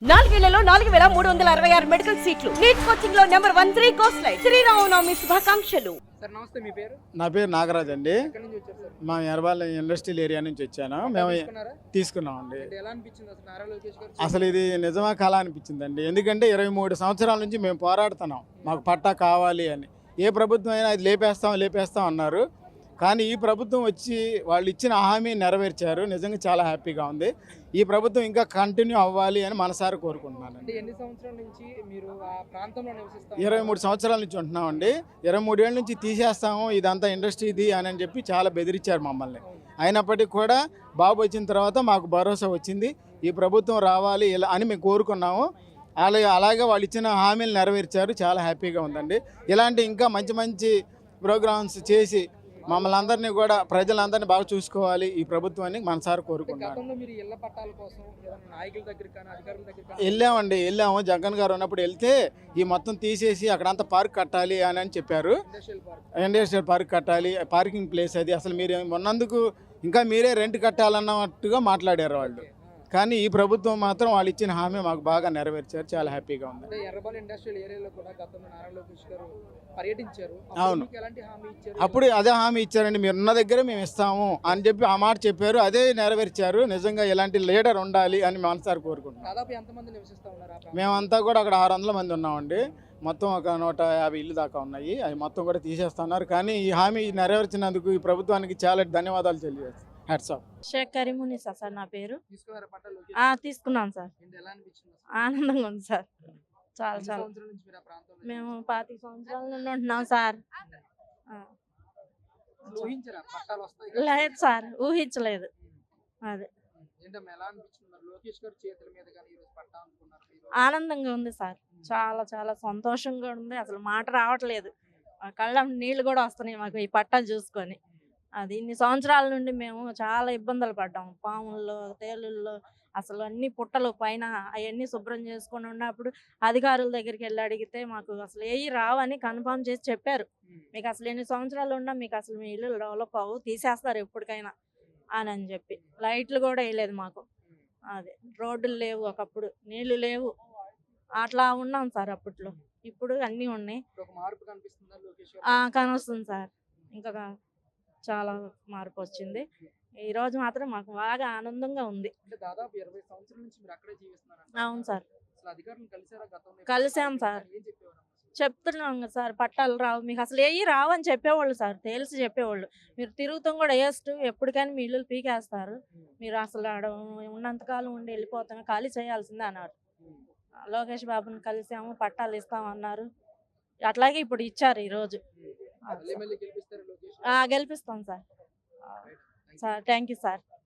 నాలుగేళ్లలో 4366 మెడికల్ సీట్లు. NEET coaching లో నెంబర్ 13 కోర్స్ లైన్. శ్రీరామనవమి శుభాకాంక్షలు. సార్ నమస్తే, మీ పేరు? నా పేరు నాగరాజ్ అండి. ఎక్కడి నుంచి వచ్చారు సార్? మా ఎర్రబాల్ ఇండస్ట్రియల్ ఏరియా నుంచి వచ్చాను. మేము తీసుకున్నామండి. అంటే ఎలా అనిపించింది అసలు నారా లోకేష్ గారు? అసలు ఇది నిజమా కళ అనిపించిందండి. ఎందుకంటే 23 సంవత్సరాల నుంచి మేము పోరాడుతున్నాం మాకు పట్టా కావాలి అని. ఏ ప్రభుత్వం అయినా అది లేపేస్తాం అన్నారు. కానీ ఈ ప్రభుత్వం వచ్చి వాళ్ళు ఇచ్చిన హామీ నెరవేర్చారు. నిజంగా చాలా హ్యాపీగా ఉంది. ఈ ప్రభుత్వం ఇంకా కంటిన్యూ అవ్వాలి అని మనసారా కోరుకుంటున్నాను. అంటే ఎన్ని సంవత్సరాల నుంచి మీరు ఆ ప్రాంతంలో నివసిస్తారు? 23 సంవత్సరాల నుంచి ఉంటున్నామండి. 23 ఏళ్ళ నుంచి తీసేస్తాము ఇదంతా ఇండస్ట్రీది అని చెప్పి చాలా బెదిరించారు మమ్మల్ని. అయినప్పటికీ కూడా బాబు వచ్చిన తర్వాత మాకు భరోసా వచ్చింది. ఈ ప్రభుత్వం రావాలి ఇలా అని మేము కోరుకున్నాము. అలాగే వాళ్ళు ఇచ్చిన హామీలు నెరవేర్చారు. చాలా హ్యాపీగా ఉందండి. ఇలాంటి ఇంకా మంచి మంచి ప్రోగ్రామ్స్ చేసి మమ్మల్ని అందరినీ కూడా ప్రజలందరినీ బాగా చూసుకోవాలి ఈ ప్రభుత్వాన్ని మనసారా కోరుకుంటున్నాను. గతంలో మీరు ఇళ్ల పట్టాల కోసం ఏదైనా నాయకుల దగ్గర కానీ అధికారుల దగ్గర కానీ వెళ్ళాము. జగన్ గారు ఉన్నప్పుడు వెళ్తే ఈ మొత్తం తీసేసి అక్కడంతా పార్క్ కట్టాలి అని చెప్పారు. ఇండస్ట్రియల్ పార్క్ కట్టాలి, పార్కింగ్ ప్లేస్ అది. అసలు మీరు ఉన్నందుకు ఇంకా మీరే రెంట్ కట్టాలన్నట్టుగా మాట్లాడారు వాళ్ళు. కానీ ఈ ప్రభుత్వం మాత్రం వాళ్ళు ఇచ్చిన హామీ మాకు బాగా నెరవేర్చారు. చాలా హ్యాపీగా ఉంది. అంటే ఎర్రబాల్ ఇండస్ట్రియల్ ఏరియాలో కూడా గతంలో నారా లోకేష్ గారు పర్యటించారు. అవును, ఎలాంటి హామీ ఇచ్చారు? అప్పుడు అదే హామీ ఇచ్చారండి. మీరు ఉన్న దగ్గర మేము ఇస్తాము అని చెప్పి ఆ మాట చెప్పారు. అదే నెరవేర్చారు. నిజంగా ఇలాంటి లీడర్ ఉండాలి అని మనసారి కోరుకుంటున్నాం. దాదాపు ఎంతమంది నివసిస్తూ ఉన్నారు? మేమంతా కూడా అక్కడ 600 మంది ఉన్నామండి. మొత్తం ఒక 150 ఇళ్ళు దాకా ఉన్నాయి. అవి మొత్తం కూడా తీసేస్తున్నారు. కానీ ఈ హామీ నెరవేర్చినందుకు ఈ ప్రభుత్వానికి చాలా ధన్యవాదాలు తెలియజేస్తాం. Hats off. Shaik Karimunnisa sir నా పేరు. తీసుకున్నారా పట్టాలు? తీసుకున్నాం సార్. ఎలా అనిపించింది? ఆనందంగా ఉంది సార్. చాలా ఎన్ని చాలా సంవత్సరాల నుంచి మీరు ఆ ప్రాంతంలో? మేము 25 సంవత్సరాల నుండి ఉంటున్నాం సార్. ఊహించరా పట్టాలు వస్తాయి? లేదు సార్, ఊహించలేదు. అదే ఏంటమ్మా, ఎలా అనిపించింది మరి లోకేష్ గారు చేతుల మీద కానీ ఈరోజు పట్టా అనుకున్నారు మీరు? ఆనందంగా ఉంది సార్. చాలా చాలా సంతోషంగా ఉంది. అసలు మాట రావట్లేదు. కళ్ళ నీళ్ళు కూడా వస్తున్నాయి మాకు ఈ పట్టాలు చూసుకొని. అది ఇన్ని సంవత్సరాల నుండి మేము చాలా ఇబ్బందులు పడ్డాం. పాముల్లో, తేలుల్లో, అసలు అన్ని పుట్టలు పైన అవన్నీ శుభ్రం చేసుకొని ఉన్నప్పుడు అధికారుల దగ్గరికి వెళ్ళి అడిగితే మాకు అసలు ఏవి రావని కన్ఫర్మ్ చేసి చెప్పారు. మీకు అసలు ఎన్ని సంవత్సరాలు ఉన్నా మీకు అసలు మీ ఇల్లు డెవలప్ అవ్వు, తీసేస్తారు ఎప్పటికైనా అని చెప్పి. లైట్లు కూడా వేయలేదు మాకు. అదే రోడ్లు లేవు, ఒకప్పుడు నీళ్లు లేవు. అట్లా ఉన్నాం సార్ అప్పట్లో. ఇప్పుడు అన్నీ ఉన్నాయి. ఒక మార్పు కనిపిస్తుందా లోకేష్ గారు? కానొస్తుంది సార్. ఇంకా చాలా మార్పు వచ్చింది. ఈ రోజు మాత్రం మాకు బాగా ఆనందంగా ఉంది. అంటే దాదాపు 20 సంవత్సరాల నుంచి మీరు అక్కడే జీవిస్తున్నారు. అవును సార్. అసలు అధికారులను కలిసారా గతంలో? కలిసాం సార్. ఏం చెప్పేవారు? చెప్తున్నాం కదా సార్, పట్టాలు రావు మీకు అసలు ఏవి రావని చెప్పేవాళ్ళు సార్. తెలిసి చెప్పేవాళ్ళు. మీరు తిరుగుతాం కూడా వేస్ట్, ఎప్పటికైనా మీ ఇల్లు పీకేస్తారు, మీరు అసలు ఆడ ఉన్నంతకాలం ఉండి వెళ్ళిపోతాం, ఖాళీ చేయాల్సిందే అన్నారు. లోకేష్ బాబుని కలిసాము, పట్టాలు ఇస్తామన్నారు. అట్లాగే ఇప్పుడు ఇచ్చారు ఈరోజు. మళ్ళీ గెలిపిస్తారు లోకేష్? గెలిపిస్తాం sir. Sir thank you sir.